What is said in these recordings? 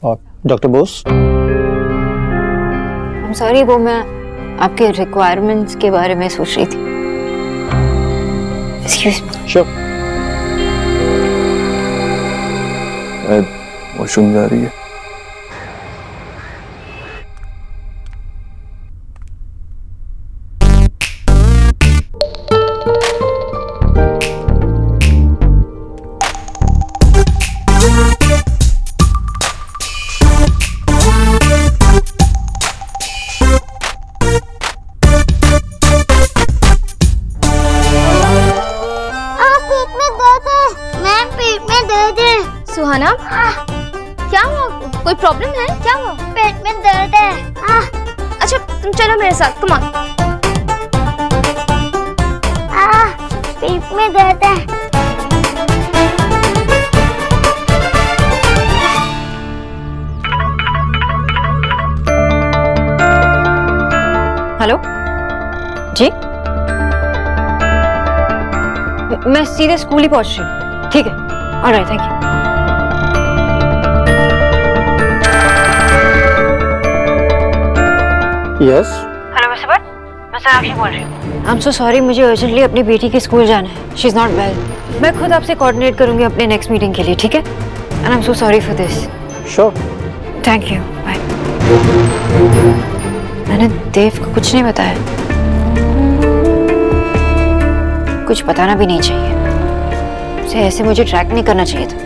और doctor Bose? I'm sorry, वो मैं आपके रिक्वायरमेंट्स के बारे में सोच रही थी। Excuse me. Sure. वॉशरूम जा रही है। सुहाना, क्या हुआ? कोई प्रॉब्लम है? क्या हुआ? पेट में दर्द है। अच्छा तुम चलो मेरे साथ, कम ऑन। पेट में दर्द है। हेलो जी, मैं सीधे स्कूल ही पहुंच रही हूँ। ठीक है, alright, thank you. Yes. Hello mister Bhatt, मैं सोनाक्षी बोल रही हूँ। आई एम सो सॉरी, मुझे अर्जेंटली अपनी बेटी के स्कूल जाना है। She is not well. मैं खुद आपसे कोऑर्डिनेट करूंगी अपने नेक्स्ट मीटिंग के लिए, ठीक है? And I am so sorry for this. Sure. Thank you, bye. मैंने देव को कुछ नहीं बताया। कुछ बताना भी नहीं चाहिए। उसे ऐसे मुझे ट्रैक नहीं करना चाहिए था।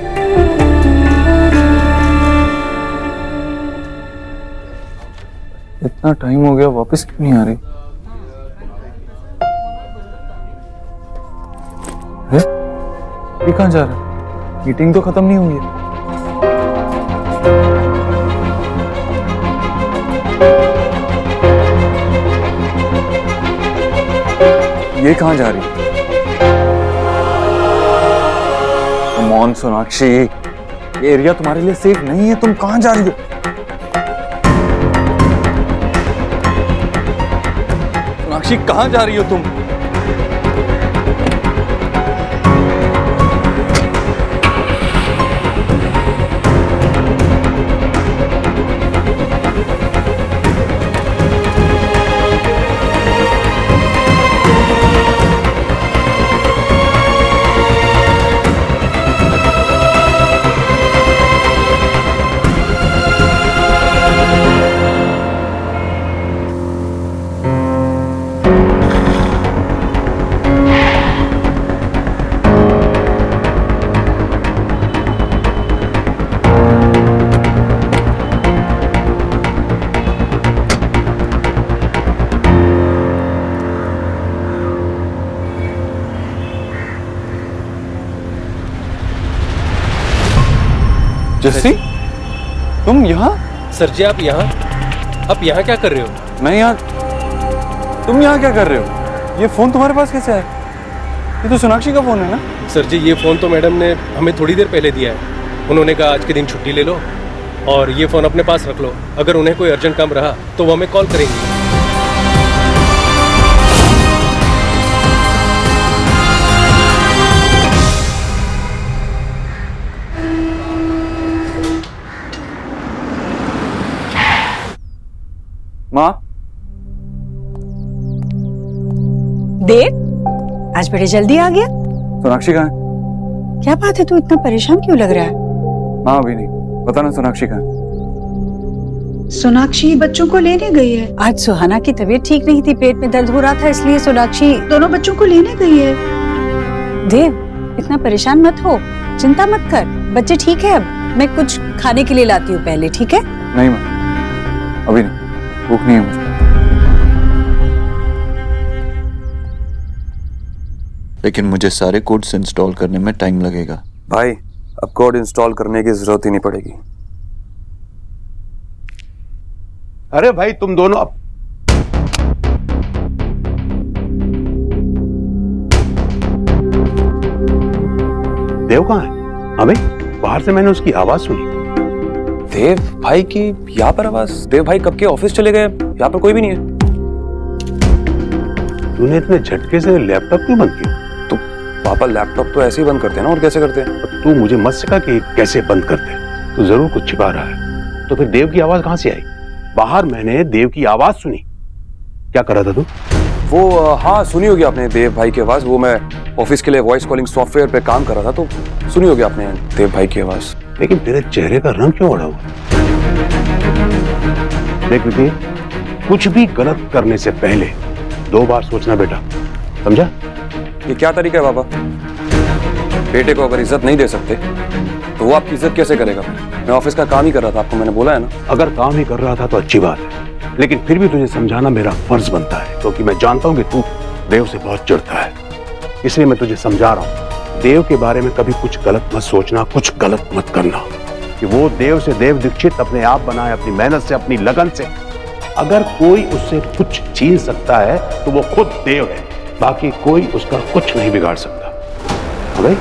इतना टाइम हो गया, वापस क्यों नहीं आ रही? ये कहाँ जा रहा है? मीटिंग तो खत्म नहीं हुई है। ये कहाँ जा रही है? कम ऑन सोनाक्षी, ये एरिया तुम्हारे लिए सेफ नहीं है। तुम कहाँ जा रही हो? सोनाक्षी, कहाँ जा रही हो तुम? जस्सी, तुम यहाँ? सर जी, आप यहाँ क्या कर रहे हो? मैं यहाँ। तुम यहाँ क्या कर रहे हो? ये फोन तुम्हारे पास कैसे है? ये तो सोनाक्षी का फोन है ना? सर जी, ये फोन तो मैडम ने हमें थोड़ी देर पहले दिया है। उन्होंने कहा आज के दिन छुट्टी ले लो और ये फोन अपने पास रख लो। अगर उन्हें कोई अर्जेंट काम रहा तो वो हमें कॉल करेंगी। माँ। देव, आज बड़े जल्दी आ गया। सोनाक्षी कहाँ है? क्या बात है, तू इतना परेशान क्यों लग रहा है? माँ अभी नहीं, पता ना सोनाक्षी कहाँ है? सोनाक्षी बच्चों को लेने गई है। आज सुहाना की तबीयत ठीक नहीं थी, पेट में दर्द हो रहा था, इसलिए सोनाक्षी दोनों बच्चों को लेने गई है। देव, इतना परेशान मत हो, चिंता मत कर, बच्चे ठीक है। अब मैं कुछ खाने के लिए लाती हूँ पहले, ठीक है? नहीं माँ, अभी नहीं, भूख नहीं है मुझे। लेकिन मुझे सारे कोड्स इंस्टॉल करने में टाइम लगेगा। भाई, अब कोड इंस्टॉल करने की जरूरत ही नहीं पड़ेगी। अरे भाई, तुम दोनों अब देव कहाँ है? हाँ भाई, बाहर से मैंने उसकी आवाज सुनी। देव भाई की यहाँ पर आवाज? देव भाई कब के ऑफिस चले गए, यहाँ पर कोई भी नहीं है। तूने इतने झटके से लैपटॉप क्यों बंद किया? तो पापा लैपटॉप तो ऐसे ही बंद करते हैं ना, और कैसे करते हैं? तू मुझे मत सिखा कि कैसे बंद करते हैं। तू जरूर कुछ छिपा रहा है। तो फिर देव की आवाज कहां से आई? बाहर मैंने देव की आवाज सुनी। क्या कर रहा था तू? वो हाँ, सुनी होगी आपने देव भाई की आवाज। वो मैं ऑफिस के लिए वॉइस कॉलिंग सॉफ्टवेयर पे काम कर रहा था, तो सुनी होगी आपने देव भाई की आवाज। लेकिन तेरे चेहरे का रंग क्यों उड़ा हुआ? देख विकी, कुछ भी गलत करने से पहले 2 बार सोचना बेटा, समझा? ये क्या तरीका है बाबा? बेटे को अगर इज्जत नहीं दे सकते तो वो आपकी इज्जत कैसे करेगा? मैं ऑफिस का काम ही कर रहा था, आपको मैंने बोला है ना। अगर काम ही कर रहा था तो अच्छी बात है, लेकिन फिर भी तुझे समझाना मेरा फर्ज बनता है, क्योंकि मैं जानता हूं कि तू देव से बहुत चिढ़ता है। इसलिए मैं तुझे समझा रहा हूं, देव के बारे में कभी कुछ गलत मत सोचना, कुछ गलत मत करना। कि वो देव से देव दीक्षित अपने आप बनाए, अपनी मेहनत से, अपनी लगन से। अगर कोई उससे कुछ छीन सकता है तो वो खुद देव है, बाकी कोई उसका कुछ नहीं बिगाड़ सकता। भाई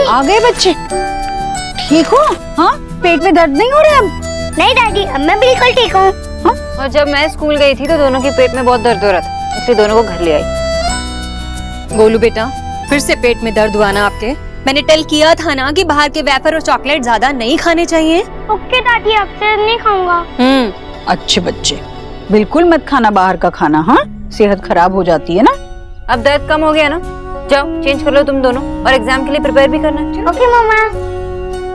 आ गए बच्चे, ठीक हो? हाँ, पेट में दर्द नहीं हो रहा अब? नहीं दादी, अब मैं बिल्कुल ठीक हूँ। और जब मैं स्कूल गई थी तो दोनों के पेट में बहुत दर्द हो रहा था, इसलिए दोनों को घर ले आई। गोलू बेटा, फिर से पेट में दर्द हुआ ना आपके? मैंने टेल किया था ना कि बाहर के वेफर और चॉकलेट ज्यादा नहीं खाने चाहिए। ओके दादी, अब से नहीं खाऊंगा। अच्छे बच्चे, बिल्कुल मत खाना बाहर का खाना, हाँ? सेहत खराब हो जाती है ना। अब दर्द कम हो गया ना, जाओ चेंज कर लो तुम दोनों, और एग्जाम के लिए प्रिपेयर भी करना है। ओके मम्मा।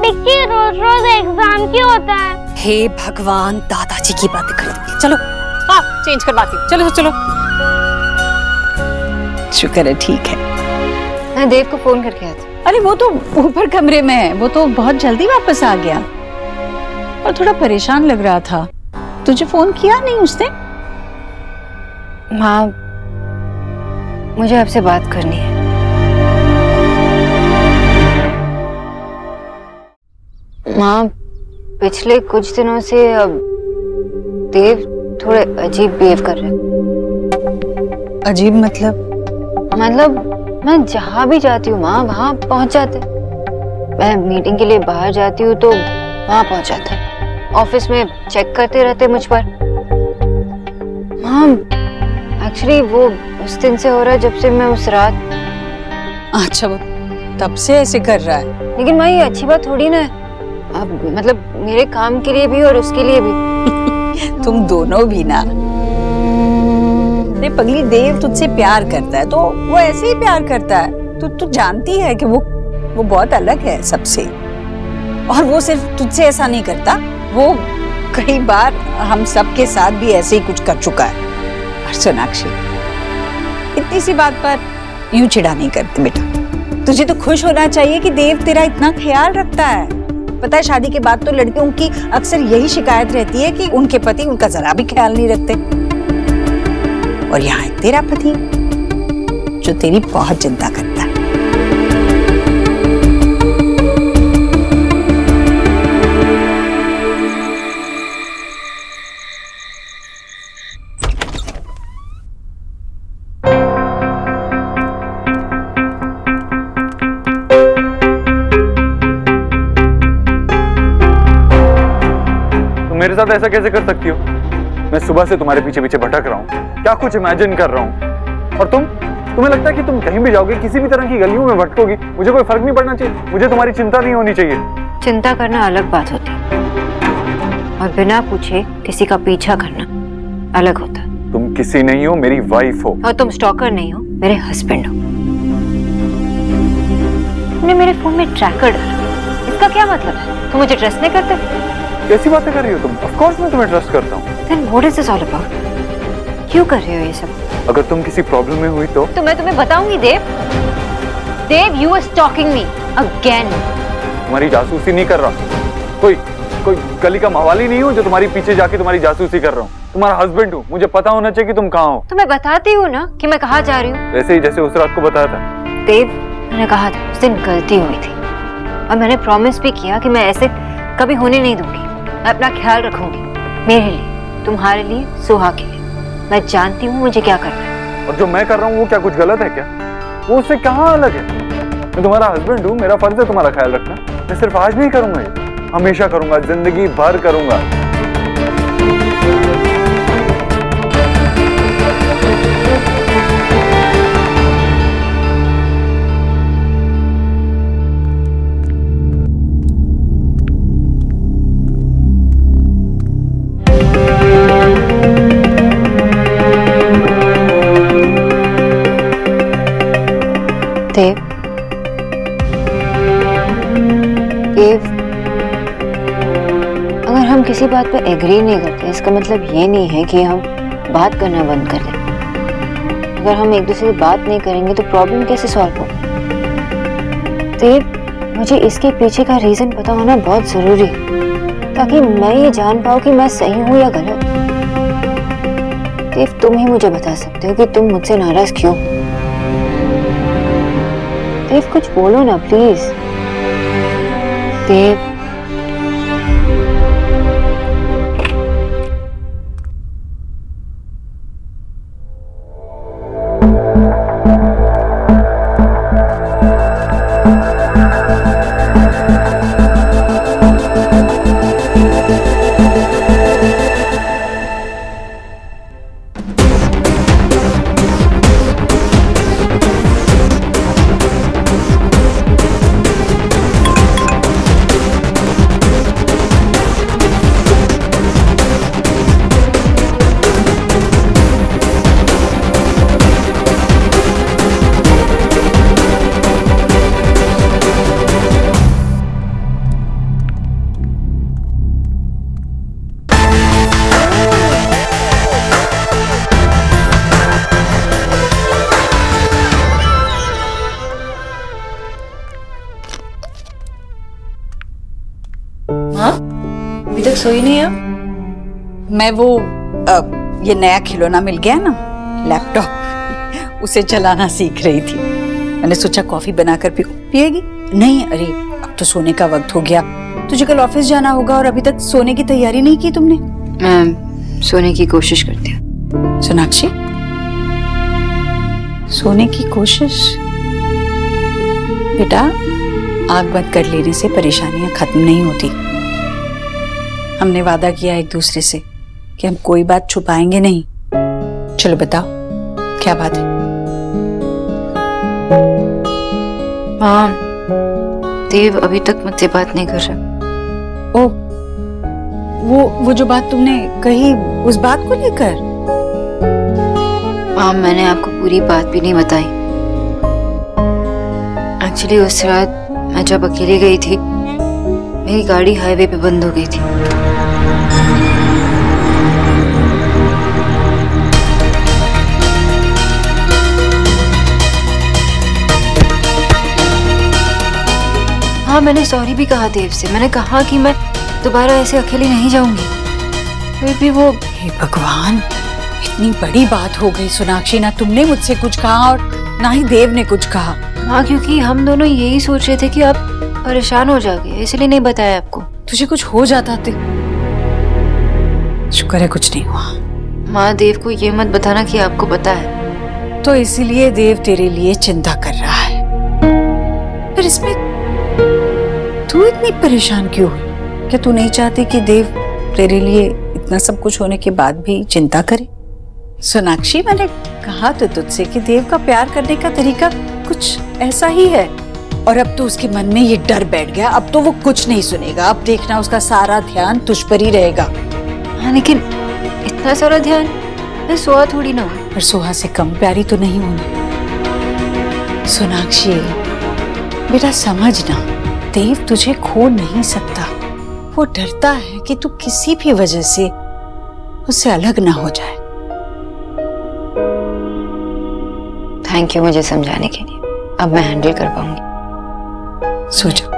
विक्की, रोज रोज एग्जाम क्यों होता है? हे भगवान, दादाजी की बातें कर दी। चलो हाँ, चेंज करवाती हूँ। चलो चलो। शुक्र है ठीक है। मैं देव को फोन करके आया था। अरे वो तो ऊपर कमरे में है, वो तो बहुत जल्दी वापस आ गया और थोड़ा परेशान लग रहा था। तुझे फोन किया नहीं उसने? माँ, मुझे आपसे बात करनी है। माँ, पिछले कुछ दिनों से अब देव थोड़े अजीब बिहेव कर रहे हैं। अजीब मतलब? मैं जहाँ भी जाती हूँ माँ, वहाँ पहुँच जाते। मैं मीटिंग के लिए बाहर जाती हूँ तो वहाँ पहुँच जाता है। ऑफिस में चेक करते रहते मुझ पर। माँ, एक्चुअली वो उस दिन से हो रहा है जब से मैं उस रात। अच्छा, वो तब से ऐसे कर रहा है? लेकिन माँ, ये अच्छी बात थोड़ी ना है। अब मतलब मेरे काम के लिए भी और उसके लिए भी। तुम दोनों भी ना। पगली, देव तुझसे प्यार करता है तो वो ऐसे ही प्यार करता है। तू जानती है कि वो बहुत अलग है सबसे, और वो सिर्फ तुझसे ऐसा नहीं करता, वो कई बार हम सब के साथ भी ऐसे ही कुछ कर चुका है। और सोनाक्षी, इतनी सी बात पर यूं चिढ़ा नहीं करते बेटा। तुझे तो खुश होना चाहिए कि देव तेरा इतना ख्याल रखता है। पता है, शादी के बाद तो लड़कियों की अक्सर यही शिकायत रहती है कि उनके पति उनका जरा भी ख्याल नहीं रखते, और यहाँ है तेरा पति जो तेरी बहुत चिंता करता है। तुम मेरे साथ ऐसा कैसे कर सकती हो? मैं सुबह से तुम्हारे पीछे पीछे भटक रहा हूँ, क्या कुछ इमेजिन कर रहा हूँ, और तुम्हें लगता है कि तुम कहीं भी जाओगे, किसी भी तरह की गलियों में भटकोगी, मुझे कोई फर्क नहीं पड़ना चाहिए, मुझे तुम्हारी चिंता नहीं होनी चाहिए। चिंता करना अलग बात होती है, और बिना पूछे किसी का पीछा करना अलग होता है। तुम किसी नहीं हो, मेरी वाइफ हो। और तुम स्टॉकर नहीं हो, मेरे हस्बैंड हो। तुमने मेरे फोन में ट्रैकर डाला, इसका क्या मतलब है? तुम मुझे ट्रस्ट नहीं करते? कैसी बातें कर रही हो तुम? ऑफ कोर्स मैं तुम्हें ट्रस्ट करता हूँ। Then what is this all about? क्यों कर रहे हो ये सब? अगर तुम किसी प्रॉब्लम में हुई तो मैं तुम्हें बताऊंगी देव। देव, you are stalking me again. तुम्हारी जासूसी नहीं कर रहा, कोई गली का मवाली नहीं हूँ जो तुम्हारी पीछे जाके तुम्हारी जासूसी कर रहा हूँ। तुम्हारा हस्बैंड हूँ, मुझे पता होना चाहिए कि तुम कहाँ हो। तो मैं बताती हूँ ना कि मैं कहाँ जा रही हूँ। वैसे ही जैसे उस रात को बताया था। देव, मैंने कहा था उस दिन गलती हुई थी, और मैंने प्रॉमिस भी किया कि मैं ऐसे कभी होने नहीं दूंगी। मैं अपना ख्याल रखूंगी, मेरे लिए, तुम्हारे लिए, सुहा के लिए। मैं जानती हूँ मुझे क्या करना है। और जो मैं कर रहा हूँ वो क्या कुछ गलत है क्या? वो उससे कहाँ अलग है? मैं तुम्हारा हस्बैंड हूँ, मेरा फर्ज है तुम्हारा ख्याल रखना। मैं सिर्फ आज नहीं करूंगा, ये हमेशा करूंगा, जिंदगी भर करूंगा। देव, देव, अगर हम किसी बात पे एग्री नहीं करते इसका मतलब ये नहीं है कि हम बात करना बंद कर दें। अगर हम एक दूसरे से बात नहीं करेंगे तो प्रॉब्लम कैसे सॉल्व होगा? देव, मुझे इसके पीछे का रीजन पता होना बहुत जरूरी है ताकि मैं ये जान पाऊँ कि मैं सही हूँ या गलत। देव, तुम ही मुझे बता सकते हो कि तुम मुझसे नाराज क्यों? देव, कुछ बोलो ना प्लीज। देव, अभी तक सोई नहीं है? मैं वो ये नया खिलौना मिल गया ना, लैपटॉप, उसे चलाना सीख रही थी। मैंने सोचा कॉफी बनाकर पिएगी? नहीं, अरे अब तो सोने का वक्त हो गया, तुझे कल ऑफिस जाना होगा और अभी तक सोने की तैयारी नहीं की तुमने। मैं सोने की कोशिश करती हूँ। सोनाक्षी, सोने की कोशिश? बेटा, आग बंद कर लेने से परेशानियां खत्म नहीं होती। हमने वादा किया एक दूसरे से कि हम कोई बात छुपाएंगे नहीं। चलो बताओ, क्या बात है? हाँ, देव अभी तक मुझसे बात नहीं कर रहा। ओ, वो जो बात तुमने कही, उस बात को लेकर? हाँ, मैंने आपको पूरी बात भी नहीं बताई। एक्चुअली उस रात मैं जब अकेले गई थी, मेरी गाड़ी हाईवे पे बंद हो गई थी। हाँ, मैंने सॉरी भी कहा देव से। मैंने कहा कि मैं दोबारा ऐसे अकेली नहीं जाऊंगी। फिर भी वो, हे भगवान, इतनी बड़ी बात हो गई सोनाक्षी। ना तुमने मुझसे कुछ कहा और ना ही देव ने कुछ कहा। हाँ, क्योंकि हम दोनों यही सोच रहे थे कि आप परेशान हो जाओगे, इसलिए नहीं बताया आपको। तुझे कुछ हो जाता तो शुक्र है कुछ नहीं हुआ। माँ, देव को ये मत बताना कि आपको पता है। तो इसीलिए देव तेरे लिए चिंता कर रहा है। फिर इसमें तू इतनी परेशान क्यों हुई? क्या तू नहीं चाहती कि देव तेरे लिए इतना सब कुछ होने के बाद भी चिंता करे? सोनाक्षी, मैंने कहा तो तुझसे कि देव का प्यार करने का तरीका कुछ ऐसा ही है। और अब तो उसके मन में ये डर बैठ गया, अब तो वो कुछ नहीं सुनेगा। अब देखना, उसका सारा ध्यान तुझ पर ही रहेगा। हाँ, लेकिन इतना सारा ध्यान मैं सोहा थोड़ी ना हूँ। पर सोहा से कम प्यारी तो नहीं होनी। सोनाक्षी बेटा, समझना, देव तुझे खो नहीं सकता। वो डरता है कि तू किसी भी वजह से उससे अलग ना हो जाए। थैंक यू मुझे समझाने के लिए। अब मैं हैंडल कर पाऊंगी। सो जा।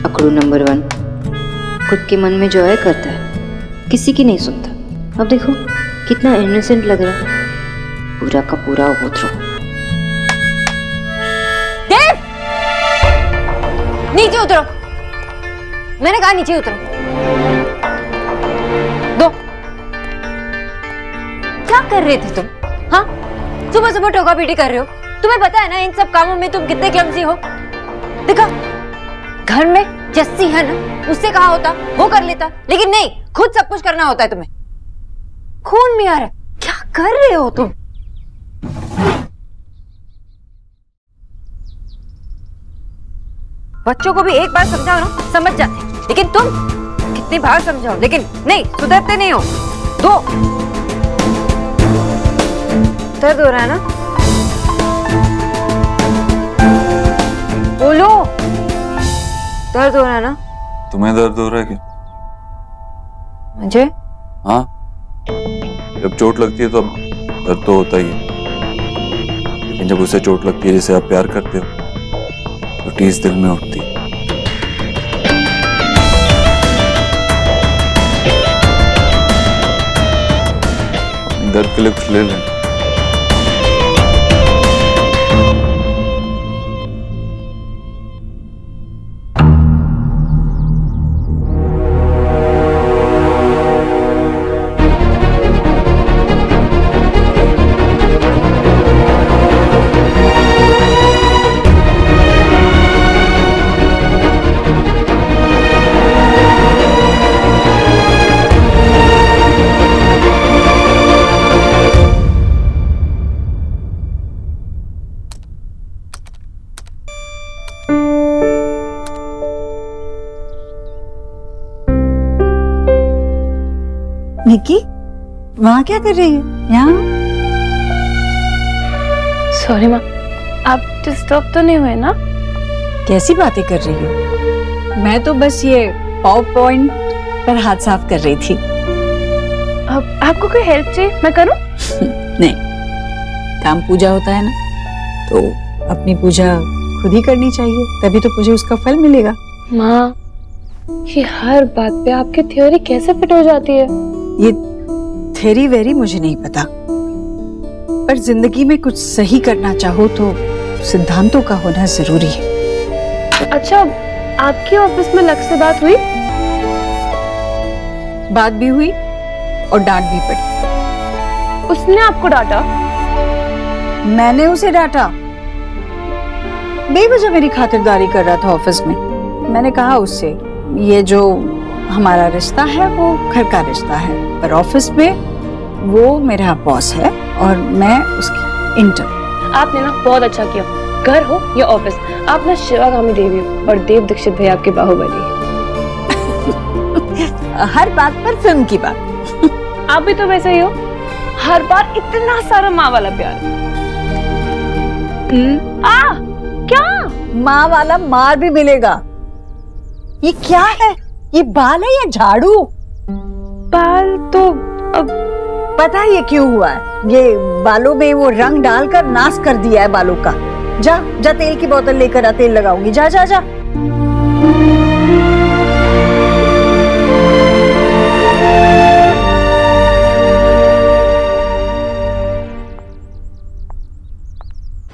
अकड़ू नंबर 1, खुद के मन में जो है करता है, किसी की नहीं सुनता। अब देखो कितना इनोसेंट लग रहा है, पूरा का पूरा उतरो। देव, नीचे उतरो। मैंने कहा नीचे उतरो। दो। क्या कर रहे थे तुम? हाँ, सुबह सुबह टोका पीटी कर रहे हो। तुम्हें पता है ना इन सब कामों में तुम कितने क्लमसी हो। देखो, घर में जस्सी है ना, उससे कहा होता वो कर लेता, लेकिन नहीं, खुद सब कुछ करना होता है तुम्हें। खून में आ रहा है, क्या कर रहे हो तुम? बच्चों को भी एक बार समझाओ ना, समझ जाते, लेकिन तुम कितनी बार समझाओ लेकिन नहीं, सुधरते नहीं हो। दो दर्द हो रहा है ना, बोलो, दर्द हो रहा है ना? तुम्हें दर्द हो रहा है क्या? मुझे? हाँ, जब चोट लगती है तो दर्द तो होता ही है, लेकिन जब उसे चोट लगती है जिसे आप प्यार करते हो तो टीस दिल में उठती है। दर्द के लिए कुछ ले लें। निक्की, वहाँ क्या कर रही है? यहाँ? सॉरी माँ, आप डिस्टर्ब तो नहीं हुए ना? कैसी बातें कर रही हो? मैं तो बस ये पावर पॉइंट पर हाथ साफ कर रही थी। अब आपको कोई हेल्प चाहिए, मैं करूं? नहीं, काम पूजा होता है ना, तो अपनी पूजा खुद ही करनी चाहिए, तभी तो मुझे उसका फल मिलेगा। माँ, ये हर बात पे आपकी थ्योरी कैसे फिट हो जाती है? ये थेरी वेरी मुझे नहीं पता, पर जिंदगी में कुछ सही करना चाहो तो सिद्धांतों का होना जरूरी है। अच्छा, आपके ऑफिस में लक्ष्य से बात हुई? बात भी हुई और डांट भी पड़ी। उसने आपको डांटा? मैंने उसे डांटा, बेवजह मेरी खातिरदारी कर रहा था ऑफिस में। मैंने कहा उससे, ये जो हमारा रिश्ता है वो घर का रिश्ता है, पर ऑफिस में वो मेरा बॉस है और मैं उसकी इंटर्न। आपने ना बहुत अच्छा किया, घर हो या ऑफिस, आप ना शिवागामी देवी हो और देव दीक्षित भाई आपके बाहुबली। हर बात पर फिल्म की बात। आप भी तो वैसे ही हो, हर बार इतना सारा माँ वाला प्यार। क्या? माँ वाला मार भी मिलेगा। ये क्या है? ये बाल है या झाड़ू? बाल तो अब पता है ये क्यों हुआ है? ये बालों में वो रंग डालकर नाश कर दिया है बालों का। जा जा, तेल की बोतल लेकर आ, तेल लगाऊंगी। जा जा जा।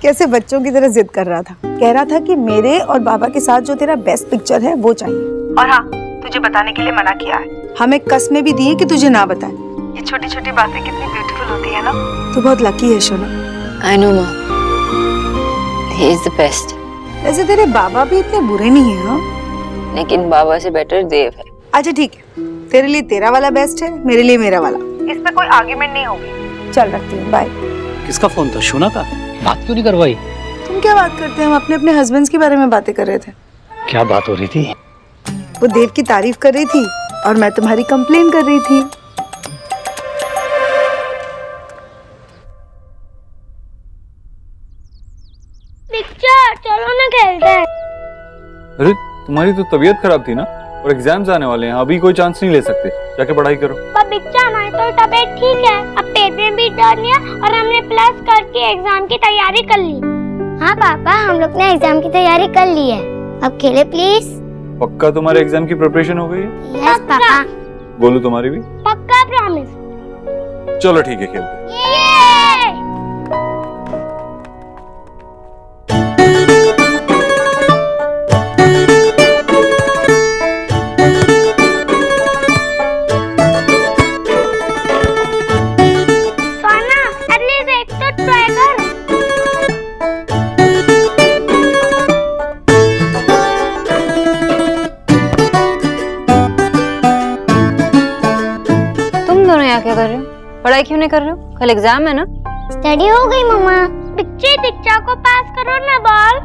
कैसे बच्चों की तरह जिद कर रहा था, कह रहा था कि मेरे और बाबा के साथ जो तेरा बेस्ट पिक्चर है वो चाहिए। और हाँ, तुझे बताने के लिए मना किया है। हमें कस्में भी दी है कि तुझे ना बताएं। ये छोटी छोटी बातें कितनी ब्यूटीफुल होती है ना। तू बहुत लकी है शोना। I know माँ, he is the best। वैसे तेरे बाबा भी इतने बुरे नहीं है, हाँ? लेकिन बाबा से बेटर देव है। अच्छा ठीक है, तेरे लिए तेरा वाला बेस्ट है, मेरे लिए मेरा वाला। इसमें कोई आर्ग्यूमेंट नहीं होगी। चल रखती हूँ, बाय। किसका फोन था? शोना का? बात क्यों नहीं करवाई? तुम क्या बात करते हैं? हम अपने अपने हस्बैंड्स के बारे में बातें कर रहे थे। क्या बात हो रही थी? वो देव की तारीफ कर रही थी और मैं तुम्हारी कंप्लेन कर रही थी। पिक्चर चलो ना खेलते हैं। अरे तुम्हारी तो तबीयत खराब थी ना, और एग्जाम्स आने वाले हैं, अभी कोई चांस नहीं ले सकते, जाके पढ़ाई करो। पर पिक्चर हमारी तो तबीयत ठीक है, अब पेट में भी दर्द नहीं है और हमने प्लस करके एग्जाम की तैयारी कर ली। हाँ पापा, हम लोग ने एग्जाम की तैयारी कर ली है, अब खेले प्लीज। पक्का तुम्हारे एग्जाम की प्रिपरेशन हो गई है? Yes papa. बोलो तुम्हारी भी? पक्का प्रॉमिस। चलो ठीक है, खेलते हैं। क्या कर रहे हो? पढ़ाई क्यों नहीं कर रहे हो? कल एग्जाम है ना? स्टडी हो गई मम्मा। पिक्चर को पास करो ना बॉल।